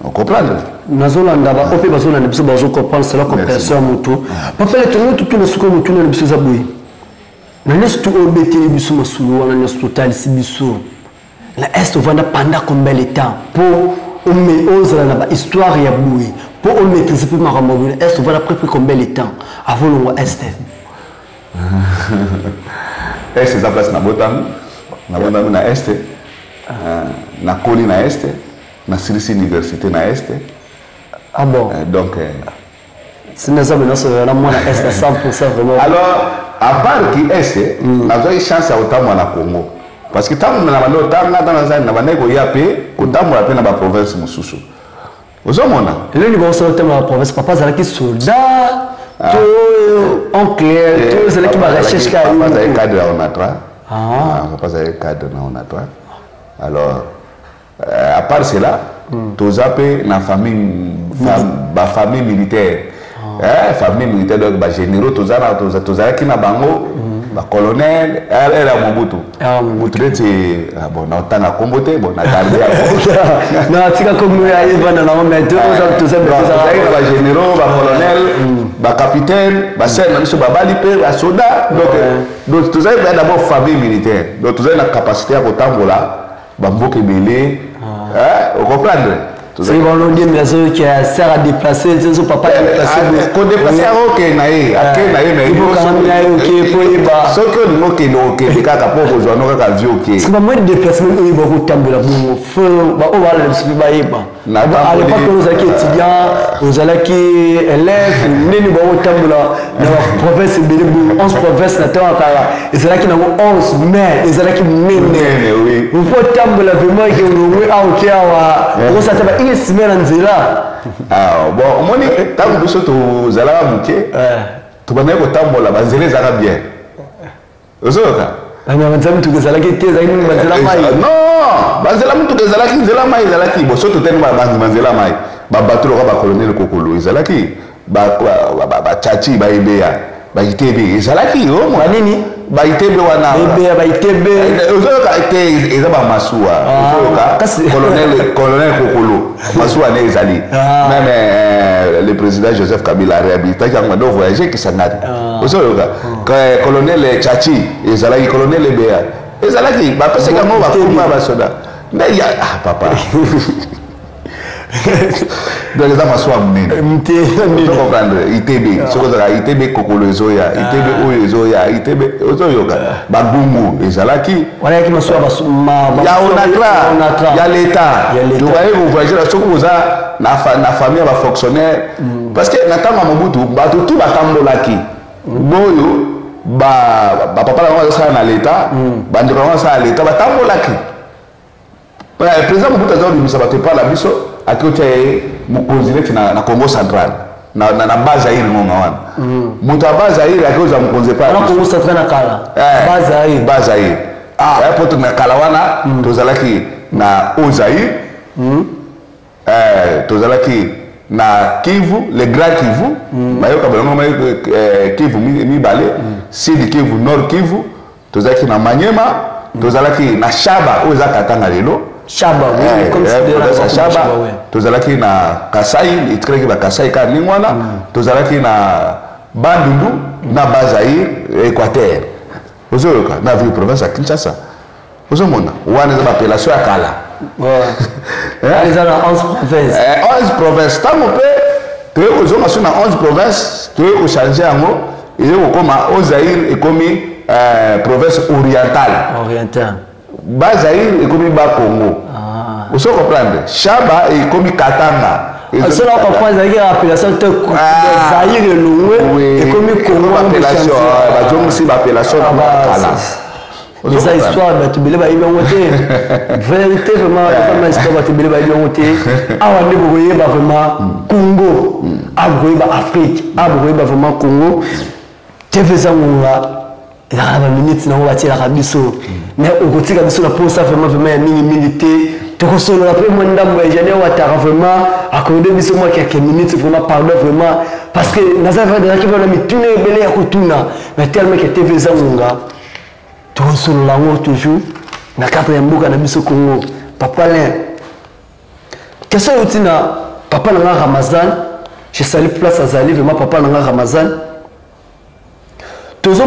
on comprend nazolanda ba ope bazolanda biso bazo comprendre cela comme personne mutu papa le tout le suko mutu na biso zaboyi na nestu obeteli biso masulu wana nestu total si biso la est vanda pendant combien de temps pour ozala na ba histoire ya boui pour on maîtriser plus makambo est vanda presque combien de temps avant le est est ça place na botam na est na koli na est na Sirisi université na est ah bon donc c'est ça maintenant c'est la moi est 100% vraiment alors à part qui est n'a pas eu chance à autant na Congo parce que tant na bando tanga dans la na bande ko yape ko tambola pe na ba province mususu ozomona le niveau sur le thème de la province papa zala ki soldat to en clair to zala ki ba recherche ka papa zala cadre na onatra papa zala cadre na onatra alors à part cela tozape na famille militaire famille militaire donc ba généraux tozala ki na bango ba colonel era Mobutu Mobutu bon na tanga kombote bon na garder na tika comme ya Ivan na ma mettre tozala ba généraux ba colonel ba capitaine ba sel na ba bali pe ba soldat donc tozala d'abord famille militaire donc tozala na capacité à kotambola ba mboke belé vous comprenez? C'est bon, on dit mais ceux qui sert à déplacer, c'est ce papa déplacer. Qu'on déplace à OK naïe, mais il faut quand même OK pour y ba. Ce que nous OK les gars pour vous on aura vu OK. C'est pas moi de déplacement il va vous tambola bon feu ba on va le suivre ba y ba. À l'époque nous étions étudiants, nous allons qui élèves, nous ba vous tambola dans la province de 11 provinces na temps et c'est là qui nous 11 mais et c'est là qui oui. Vous faut tambola vraiment que nous OK wa ça une semaine en zela. Bon, moi, tant que vous êtes là, tu vas me tambola, banzele zara bien. Ozoka. Non, banzela mutu kezala ki nzela mai ezala ki bo soto tenu banzela mai ba batulu ka ba colonel kokolo ezala ki ba chachi ba ibeya ba itebe ezala ki o mo nini ba itebe wana ibeya ba itebe ozoka ite ezaba masua ozoka colonel kokolo masua ne ezali même le président Joseph Kabila a réhabilité quand on voyager qui s'angade ozoka colonel chachi ezala ki colonel ibeya ezala ki ba pesa ka mo ba kuma ba soda na ya papa donc les gens sont amenés tu comprends ITB ce que ça ITB kokolo ezoya ITB oyo ezoya ITB ozoyoka babungu ezalaki wala ki maswa ba ya onatra ya l'état tu voyez vous voyez là ce que vous a na famille ba fonctionnaire parce que na tanga Mobutu ba tout ba tambolaki boyo ba papa la ça na l'état ba ndeko ça à l'état ba tambolaki le président Mobutu a dit que pas la biso à côté de na Congo central na base aïe ngonga wana mutu base aïe à cause de Congo pas na Congo central na kala base aïe pour na kala wana tozalaki na Ozaï tozalaki na Kivu le grand Kivu mayoka bango Kivu mi balé sud Kivu nord Kivu tozalaki na Manyema tozalaki na Shaba oza katanga lelo Shaba, oui, comme c'est Shaba. Tozalaki na Kasai, il traque na Kasai ka ningwana. Tozalaki na Bandundu, na Bazaïr, Équateur. Ozoka, na ville province à Kinshasa. Ozomona, wana za appellation ya kala. Ouais. Les ana 11 provinces. 11 provinces. Tant on peut, tu ozoma sur na 11 provinces, tu veux changer yango, et comme Ozaïr et comme province orientale. Orientale. Bazaïr et comme ba Congo. Vous comprenez? Shaba et comme Katanga. C'est là qu'on prend l'appellation de Zaïre et Loué et comme Congo. L'appellation, l'appellation de ça histoire, tu me l'as bien monté. Vérité vraiment, la histoire, tu me l'as bien monté. Ah, on est voyé vraiment Congo. Ah, vous voyez Afrique. Ah, vous voyez vraiment Congo. Tu fais ça, on va. Il y a une minute, on va tirer la biseau. Mais au côté de la biseau, la pose ça vraiment une minute. Tu reçois la première dame, j'en ai vraiment accordé biseau moi quelques minutes, vraiment pardon vraiment. Parce que dans la vie de la qui va me tourner, belé à Kotuna. Mais tellement que tu fais ça, mon gars. Tu reçois la mort toujours. Na quatrième boucle na biseau Congo. Papa là. Qu'est-ce que tu as? Papa n'a Ramazan. Je salue place à Zali, vraiment papa n'a Ramazan. Tous les gens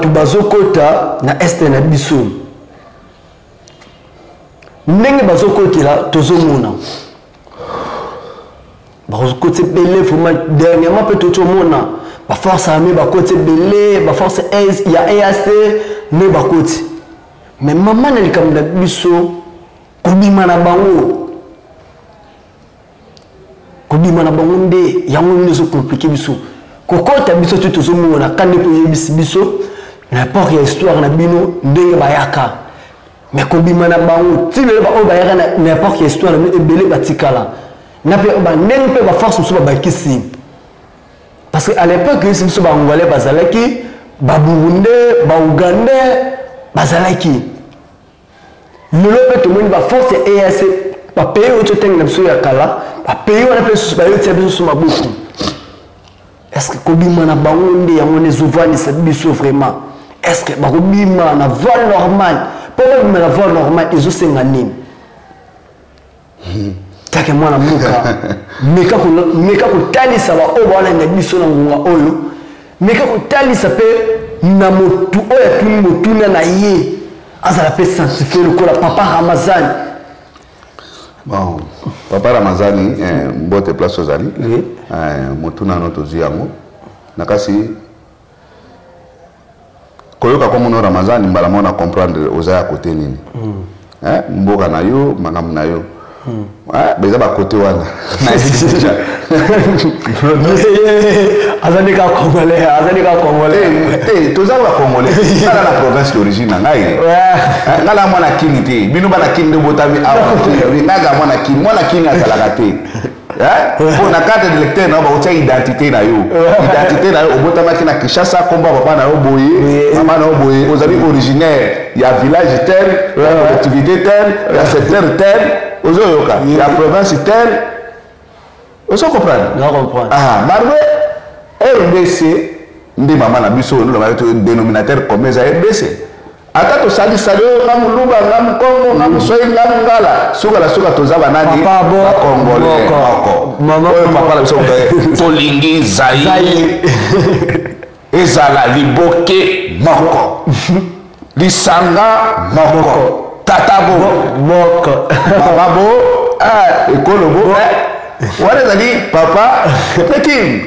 qui bazokota na est na biso. Ndenge bazokoti là tous les gens. Bazokoti belé vraiment dernièrement peut tout le monde. Ba force armée ba côté belé, ba force il y a EAC mais ba côté. Mais maman elle comme na biso kobima na bango. Kobima na bango nde yango nizo compliqué biso. Kokota biso tu tozomona kande po yebisi biso n'importe quelle histoire na bino ndenge bayaka mais kobima na bango ti le ba o ba yaka n'importe quelle histoire na ebele batikala na pe ba ndenge pe ba force so ba kisi parce que à l'époque ils so ba ngolais bazalaki ba burundais ba ougandais bazalaki lelo pe to moni ba force EAC ba pays auto teng na so ya kala ba pays wana pe so ba yotia biso so mabuku est-ce que kobima na bango nde yango ne zovani sa biso vraiment est-ce que ba kobima na vol normal pour me la vol normal ils ont senganine take mwana muka meka ko talisa ba o bana na biso na ngunga oyo meka ko talisa pe na motu oya tuni motu na ye azala pe sanctifier le kola papa Ramazani bon papa Ramazani mbote place ozali motu na noto ziango nakasi koyoka comme no Ramazani mbala mona comprendre ozaya côté nini mboka na yo mangam na yo beza ba côté wana na déjà azani ka congolais toza ba congolais na la province d'origine na ngai ngala mwana kini te bino bana kini de botami awa ngaga mwana kini azalaka te pour na carte d'électeur na ba otia identité na yo obotama kina Kinshasa komba papa na yo boye mama na yo boye ozali originaire ya village tel ya collectivité tel ya secteur tel ozoyoka ya province tel ozo comprendre marwe RDC ndi mama na biso ndo na dénominateur commun za RDC ata to sali ngamu luba ngamu kongo ngamu soyi ngamu ngala suka tozaba nani ba congolais mama papa la biso to lingi zai ezala liboke moko lisanga moko tatabo moko bababo ekolobo wana zali papa tekim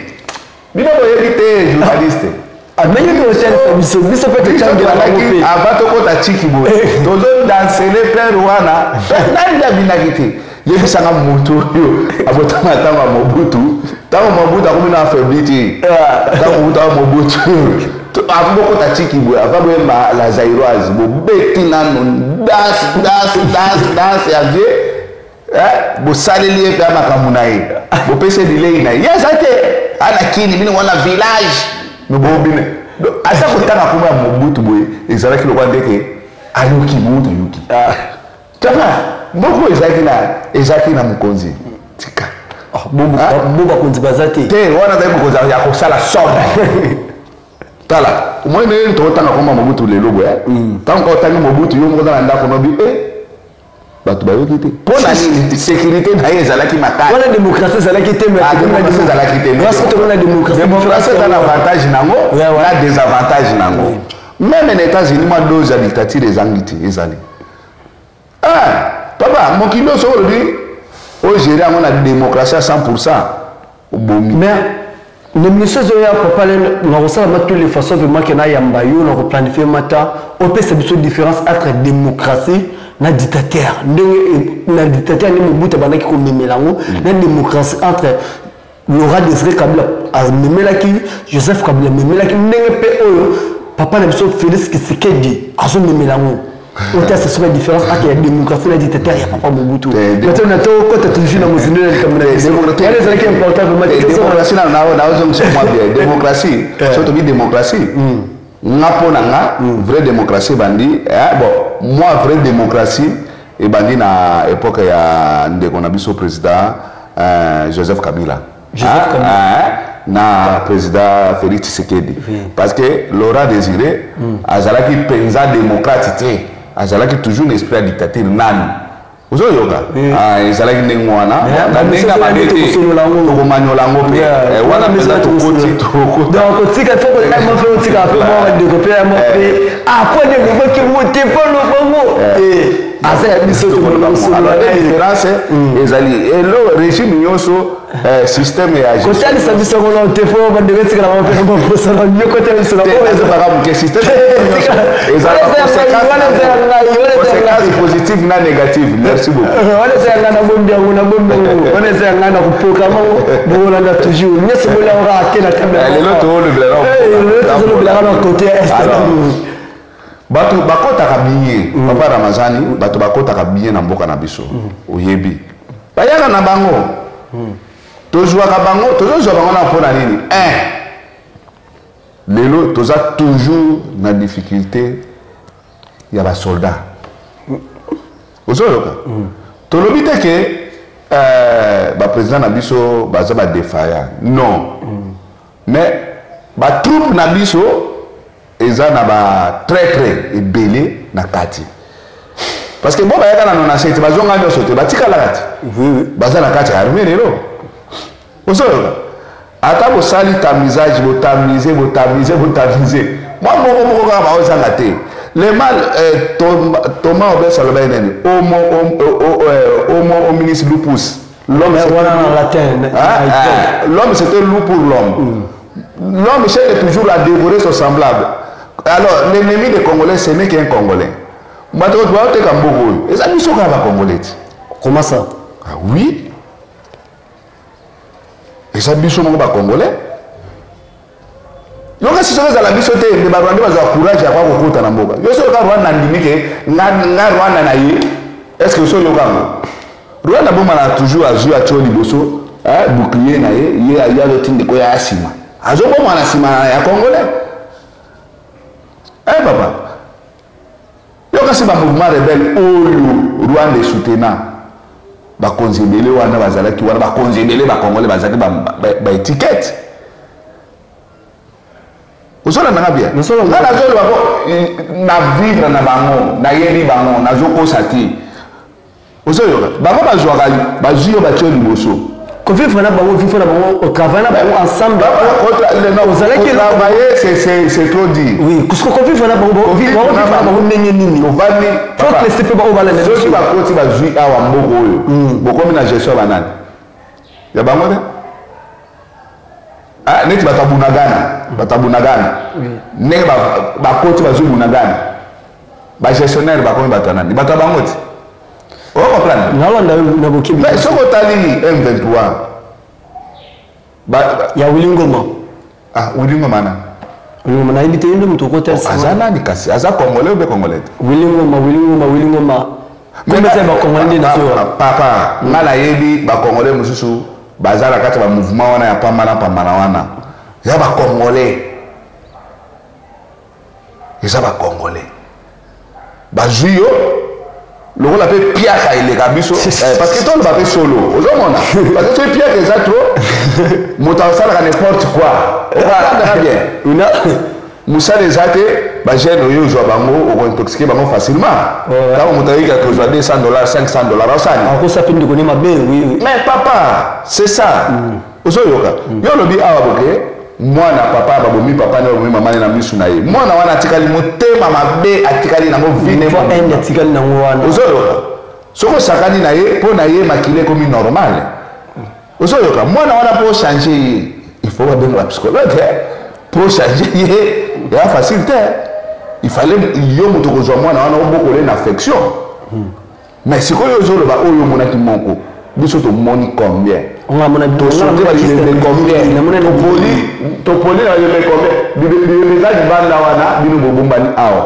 bino boyebite journaliste amenye to chef biso pe tchangira laki abato kota chiki bo tozo danser père wana nanda binakite yebisanga mutu yo abotama tama mobutu akomina affaibli tama mobutu abo kota chiki bo avabo ma la zairoise bo beti nanu das ya vie bo saleli pe makamuna ye bo pese delay na yazate ana kini mini wana village no bobine ata kotanga kuma mobutu boye ezalaki lokwa ndeke ayoki mobutu yuki tama mboko ezaki na mukonzi tika boba konzi bazate te wana zai mukonzi ya kosala somme tala umwene nto otanga kuma mobutu lelo boye tango otanga mobutu yo moko na ndako nobi bato bayoki te pona ni sécurité na ye ezalaki makasi wana démocratie ezalaki te mais démocratie ezalaki te parce que tokona démocratie eza na avantage nango na désavantage nango même na États-Unis moi dose ya dictature ezangi te ezali papa mokili oso olobi ogérer yango na démocratie à 100% obomi mais le ministre de la papa na rosala toutes les façons vraiment que na yamba yo na planifier mata on peut cette différence entre démocratie na dictateur na dictateur ni mobuta banaki ko memelango na démocratie entre Laurent Désiré Kabila memelaki Joseph Kabila memelaki ndenge pe oyo papa na biso Félix Tshisekedi azo memelango autant c'est sur la différence entre la démocratie et la dictateur ya papa Mobutu maintenant na to ko ta toujours na muzino na kamera démocratie elle est important vraiment démocratie na ozo mso moi bien démocratie surtout bi démocratie ngapo nanga vraie démocratie bandi bon moi vraie démocratie et bandi na époque ya ndeko na biso président Joseph Kabila na président Félix Tshisekedi parce que Laurent Désiré azalaki penza démocrate te azalaki toujours l'esprit dictateur nani ozoyoka ezalaki ndenge wana na ndenge babete tokomanyola ngo pe wana penza tokoti donc tika foko na mo fe tika pe mo de ko pe mo pe après de ko ki mo te fo no bongo asa biso to mo so la différence ezali le régime nyoso système ya ko tali sa biso ko no te fo ba de tika na mo pe mo posa na yo ko tali so la ko ez ba ka système ezali conséquences positives na négatives merci beaucoup on essaie ngana bombi on essaie ngana kupoka mo bo na toujours nyese bo la ora ke na kamera le loto le blanc le loto le blanc côté est bato bakotaka bien papa Ramazani bato bakotaka bien na mboka na biso oyebi bayaka na bango tozwaka bango tozozwa bango na mpona nini lelo toza toujours na difficulté ya basoldat ozoyoka tolobi te ke baprésident na biso baza badefaya non mais batroupe na biso eza na batraître ebele na kati parce que bo bayaka na 97 bazonga nyonso te batikalaka te baza na kati ya armée lelo ozoyoka ata bosali tamisage botamize mwa moko kaka baozanga te le mal Thomas Obes aloba nini homo hominis lupus l'homme c'était loup pour l'homme l'homme cherche toujours à dévorer son semblable. Alors l'ennemi des Congolais ce n'est qu'un Congolais. Bato doit te kambogo et ça nous sera pas Congolais. Comment ça? Ah oui. Et ça biso mo ba Congolais. Donc si ça la biso te de ba rwanda ba courage ya kwa kokota na mboka. Yo so ka Rwanda ndimike nga Rwanda na ye. Est-ce que so yo kango? Rwanda bo mala toujours azu a tcho liboso, bouclier na ye ya le tinde ko ya asima. Azo bo mala sima ya Congolais. Papa. Yo kasi ba mouvement rebelle oyo Rwanda soutenant. Ba konzebele wana bazalaki wana ba konzebele ba Congolais bazaki ba étiquette. Osola na bien. Na zolo na vivre na bango, na yeli bango, na zoko sati. Osola bango ba juyo ba tcho liboso. Vivre na bango, vivre na bango, au travail na bango ensemble. Vous allez travailler, c'est trop dit. Oui, parce que vivre na bango, vivre na bango nini nini. On va ni. Faut que laisser pas au bala. Ceux qui va côté va jouer à Wambogo. Beaucoup na gestion banane. Ya bango ne? Ah, neti batabunagana. Ne ba côté va jouer bunagana. Ba gestionnaire ba komi batanani. Batabango ti. On comprend. Mais ce que tu as dit, M23, il y a Willingoma. Ah, Willingoma. Willingoma, il était une de côté. Azana ni kasi, Aza Congolais ou bien Congolais? Willingoma. Mais c'est pas Congolais. Papa, ngala yebi ba Congolais mususu, bazala kati ba mouvement wana ya pamana wana. Ya ba Congolais. Ya ba Congolais. Ba juyo le rôle appelle Pierre il est gabiso parce que toi le papier solo aux hommes parce que tu Pierre déjà trop montant ça là n'importe quoi voilà bien Moussa les athées bah j'ai noyé aux bango ou intoxiqué bango facilement quand on t'a dit que tu as $200 $500 au sani encore ça peut nous connaître ma belle oui mais papa c'est ça aux yoka yo le bi awaboke moi na papa babomi papa na babomi maman na misu na ye moi na wana atikali motema mabe atikali na mo vine mo en atikali na wana ozoyoka soko sakani na ye po na ye makile comme normal ozoyoka moi na wana pour changer il faut avoir un psychologue pour changer ye ya facilité il fallait yo moto ko zo moi na wana oboko le na affection mais siko yo zo le ba oyo monaki monko biso to moni combien on a mon to sonde ba le combien to poli na le combien les gens banda wana bino bobombani awa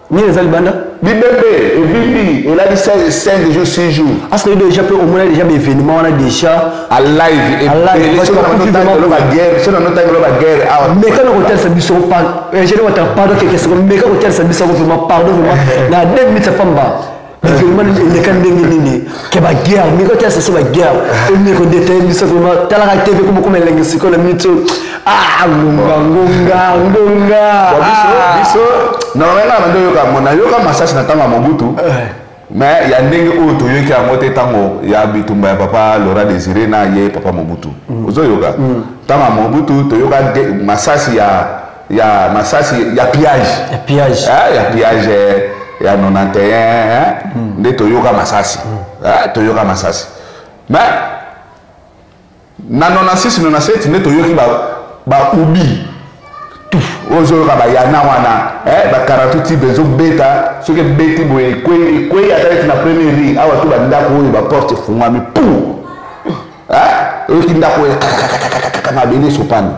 ni les albanda bibebe et vivi et là il 5 jours 6 jours parce que déjà peut au moins déjà événement on a déjà à live et parce que on a guerre c'est notre time la guerre awa mais quand on hôtel ça biso pas je ne vois pas de quelque chose mais quand hôtel ça biso vraiment pardon vraiment na 2 minutes pamba vraiment les can nini que ba guerre mais quand ça va guerre et mais qu'on détaille mais ça vraiment tala la TV comme lengi siko la minute ngonga biso non mais ndo yoka mona yoka masasi na tanga Mobutu mais ya ndenge o to yoki amote tango ya bitumba ya papa Laurent Désiré na ye papa Mobutu ozo yoka tanga Mobutu to yoka masasi ya masasi ya pillage ya 91 nde toyoka masasi toyoka masasi mais na 96 97 nde toyoki ba ubi tout ozoyoka ba yana wana ba karatuti bezo beta soki beti boye kwe atali na premier ri awa to ba ndako oyo ba porte fungami pou oyoki ndako oyo kaka bele sopani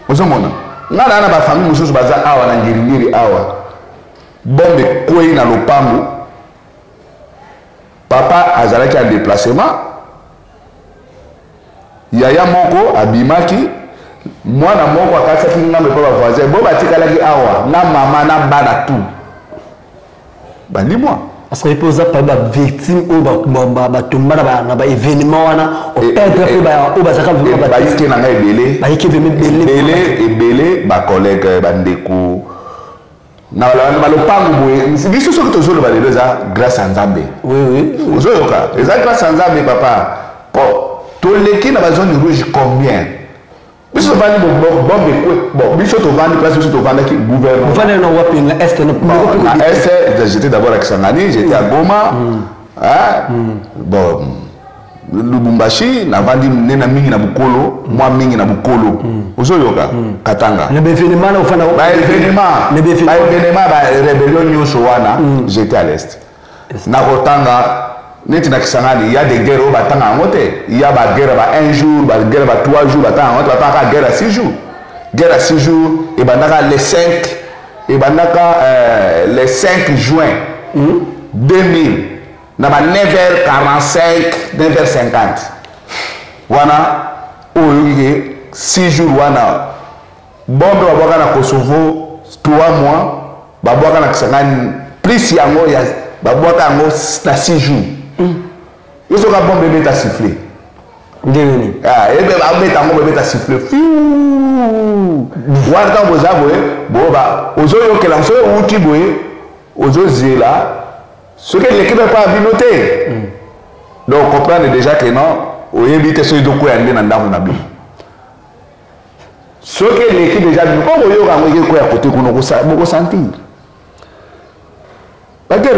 ozomona ngana na ba famille mususu baza awa na ngiri awa bombe kwei na lopango papa azalaki en déplacement yaya moko abimaki mwana moko akasaki ngambe pa ba voisin bo batikalaki awa na mama na bana tout bandi moi parce que pose pas ba victime ou ba tomba na ba événement wana au perdre pe ba o ba zaka ba bayiki na ngai belé bayiki belé ba collègue ba ndeko na ba lopango boye biso soki tozolo ba lelo za grâce à Nzambe oui ozoyoka eza grâce à Nzambe papa po to leki na ba zone rouge combien biso vandi bon biso to vandi place biso to vandi ki gouvernement vandi na wapi na est na est j'étais d'abord à Kisangani j'étais à Goma bon Lubumbashi na vandi nena mingi na Bukolo moi mingi na Bukolo ozoyoka Katanga na événement na ofana ba événement ba rébellion nyonso wana j'étais à l'est na Kotanga neti na Kisangani il y a des guerres au batanga ngote il y a ba guerre ba un jour ba guerre ba 3 jours batanga ngote batanga guerre à 6 jours guerre à 6 jours et bandaka les 5 et bandaka les 5 juin 2000 na ba 9h45 9h50 wana oyoke 6 jours wana bombe babwaka na Kosovo 3 mois babwaka na Kisangani plus yango ya babwaka yango na 6 jours ils sont capables de mettre à siffler. Devenu. Ah, et bien, on met à mettre à siffler. Voilà, quand vous avez, bon, bah, aux autres, que l'on soit outil, aux autres, là, ce que l'équipe n'a pas noté. Donc, on comprend déjà que non, on évite ceux de quoi aller dans le nabbi. Ce que l'équipe déjà dit, comme on y a quoi à côté, qu'on a senti. La guerre,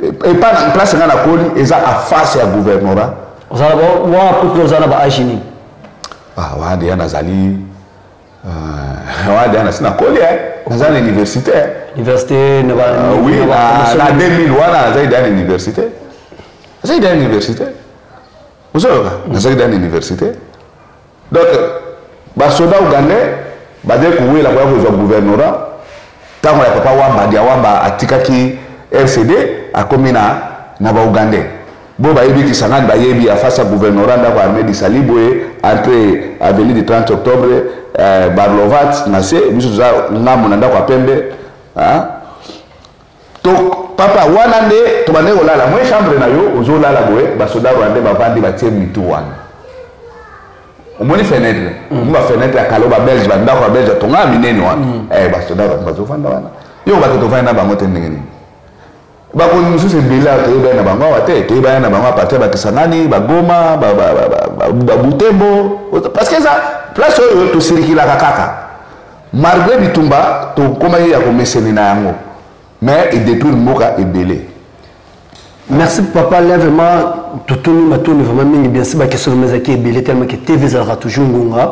et pas en place dans la colis et ça à face à gouvernorat. Vous allez voir pour que vous allez à Chine. Ah ouais, des Nazali, ouais, des Nazali na colis, dans une université. Université, oui, en 2000 voilà, j'ai dans l'université. J'ai dans l'université. Vous savez, j'ai dans l'université. Donc, bah soda ougandais, bah dès que vous la voyez au gouvernorat, tant que papa wamba dia wamba atikaki RCD a commis na ba Ougandais. Bon ba yebi Kisangani ba yebi a face à gouvernorat da ba armée di Saliboué entre avenue du 30 octobre Barlovat na se biso za ngamu na ndako apembe hein. Donc papa wana nde to bande olala moi chambre na yo ozo lala boye ba soda rwandais ba vandi ba tie mitu wana. Omoni fenêtre ba fenêtre ya kaloba belge ba ndako belge tonga minene wana ba soda ba zo fanda wana yo ba to fanda ba ngote ndengeni. Ba ko musu se bila to ba na bango wate to ba na bango partir ba Kisangani ba Goma ba Butembo parce que ça place oyo to sirikila kaka malgré bitumba to koma ya ko meseni na yango mais il détruit moka ebele. Merci papa là vraiment tout ma tourne vraiment mingi bien c'est ba question mais qui ebele tellement que TV ça toujours ngonga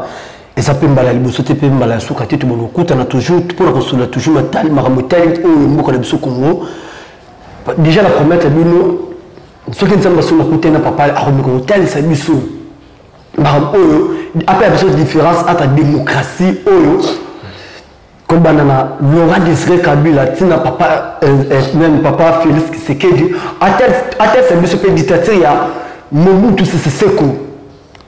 et ça peut mbala liboso te pe mbala suka te bono kuta na toujours pour la console toujours matal maramotali o mboka na biso Congo. Déjà la première tabino ce qui nous semble sur le côté n'a pas parlé à remettre tel c'est biso après la différence entre démocratie comme banana Laurent Désiré Kabila tina papa même papa Félix Tshisekedi à tel c'est biso pe dictature Mobutu Sese Seko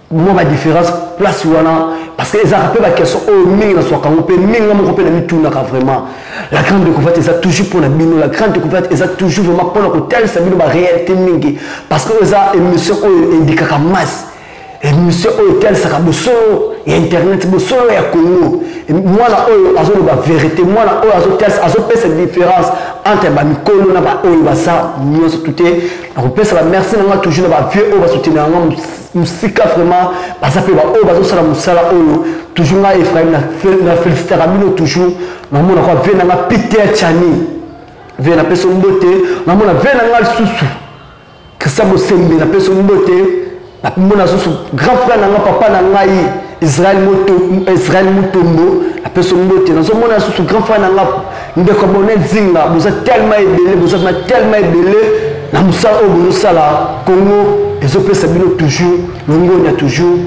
moi ma différence place wana parce que les arabes la question oh mingi na soka ngopé mingi mo kopé na mituna ka vraiment la grande découverte est toujours pour la bino la grande découverte est toujours vraiment pour le tel ça bino ba réalité mingi parce que ça émission indique ka masse émission tel ça ka boso et internet boso ya Congo moi là azo ba vérité moi là azo tel azo pèse cette différence entre ba mikolo na ba oyo ba ça nyonso touté on peut ça merci na toujours na ba vieux o ba soutenir musika vraiment parce que ba o ba zo sala musala oyo toujours na Ephraim na féliciter amino toujours na mona ko vena na Peter Chani vena peso mbote na mona vena ngal susu que ça mo sembe na peso mbote na mona susu grand frère na papa na ngai Israël Mutombo la personne mbote na so mona susu grand frère na ndeko bonne zinga vous êtes tellement ébélé vous êtes tellement ébélé na musala o bono sala Congo et opé sabino toujours longo na toujours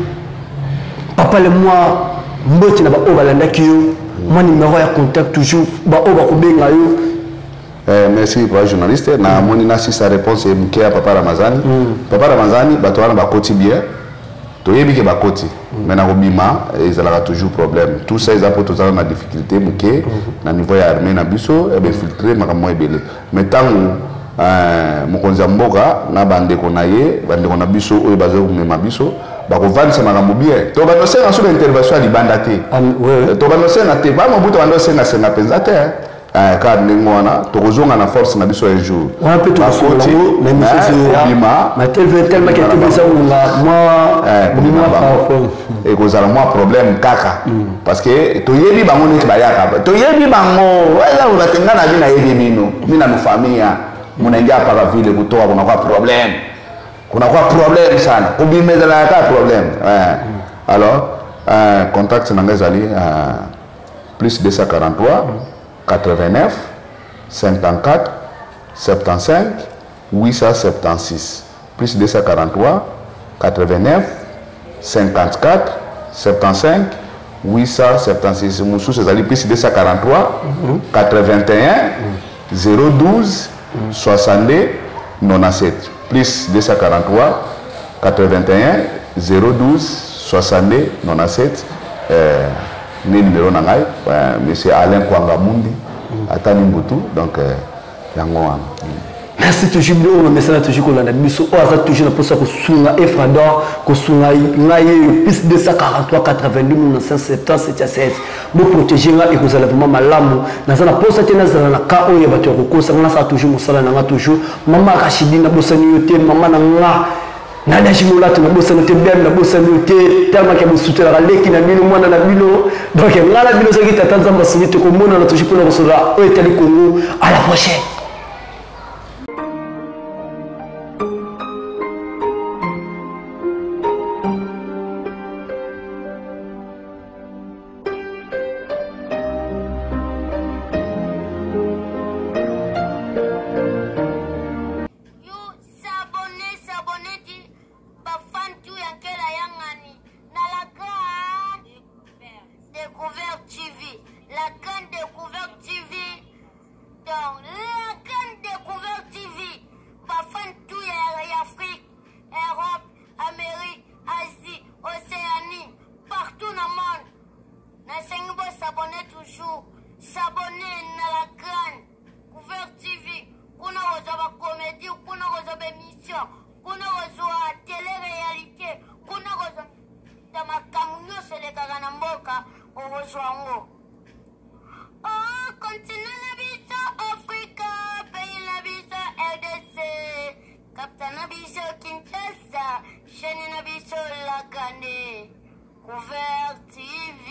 papa le moi mbote na ba o balanda kiyo Moi numéro ya contact toujours ba o ba ko benga yo. Merci pour le journaliste. Na moni na si sa réponse est mkia papa Ramazani. Papa Ramazani ba to wana ba koti bien. To yebi ke ba koti. Mais na robima ils ont toujours problème. Tout ça ils ont pour na difficulté mké na niveau ya armée na biso e be filtrer makamwa ebele. Mais tangu mokonzi mboka na bandeko na ye bandeko na biso oyo bazo kumema biso bakovandisa makambo bien to banosenga sur intervention ya libanda te to banosenga te ba mobuto bandosenga senga penza te car ndenge wana tokozonga na force na biso un jour on peut tout na bima ma TV tellement que TV ça moi et kozala moi problème kaka parce que to yebi bango neti bayaka to yebi bango wala unatenga na bina yebi bino mina na famille munaingia para vile kutoa kuna kwa problem sana kubimeza la ka problem alors contact nangazali plus 243 89 54 75 876 plus 243 89 54 75 876 musu c'est plus 243 81 012 62 97 plus 243 81 012 62 97 ni numéro na ngai monsieur Alain Kwangamundi atani mbutu donc yango wana. Merci toujours bien on message toujours qu'on a biso o aza toujours na posa ko sunga Efrador ko sunga ngai plus 243 82 1977 bo protéger nga et kozala vraiment malamu na zana posa tena zana na ka oyo bato ko kosa nga sa toujours musala na nga toujours mama Rachidi na bosani yote mama na nga nada shimolatu na bosani yote bien na bosani yote tellement que bo soutela leki na bino mwana na bino donc ngala bino soki tata nzamba sinite ko mona na toujours pour na kosola o etali Congo à la prochaine. Découverte TV, la grande découverte TV, donc la grande découverte TV, bafan tout Afrique, Europe, Amérique, Asie, Océanie, partout dans le monde. N'enseignez pas s'abonner toujours, s'abonner à la grande découverte TV, qu'on a reçu comédie, qu'on a reçu émission, qu'on a reçu télé-réalité, qu'on a reçu dans ma camion, c'est les Kaganamboka. Oh, continue la biso Africa, pays la biso RDC, Captain la biso Kinshasa, chaîne la biso la Grande, Couvert TV,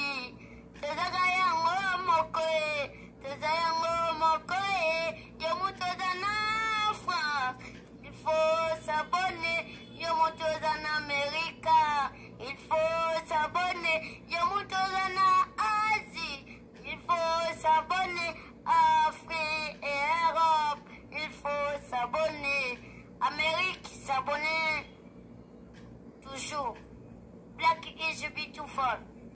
Tezayango Mokoe, Tezayango Mokoe, Yomutozana France, il faut s'abonner, Yomutozana Amérique, il faut s'abonner, Yomutozana Asie, il faut s'abonner, Afrique et Europe, il faut s'abonner, Amérique s'abonner, toujours, Black is a bit too far.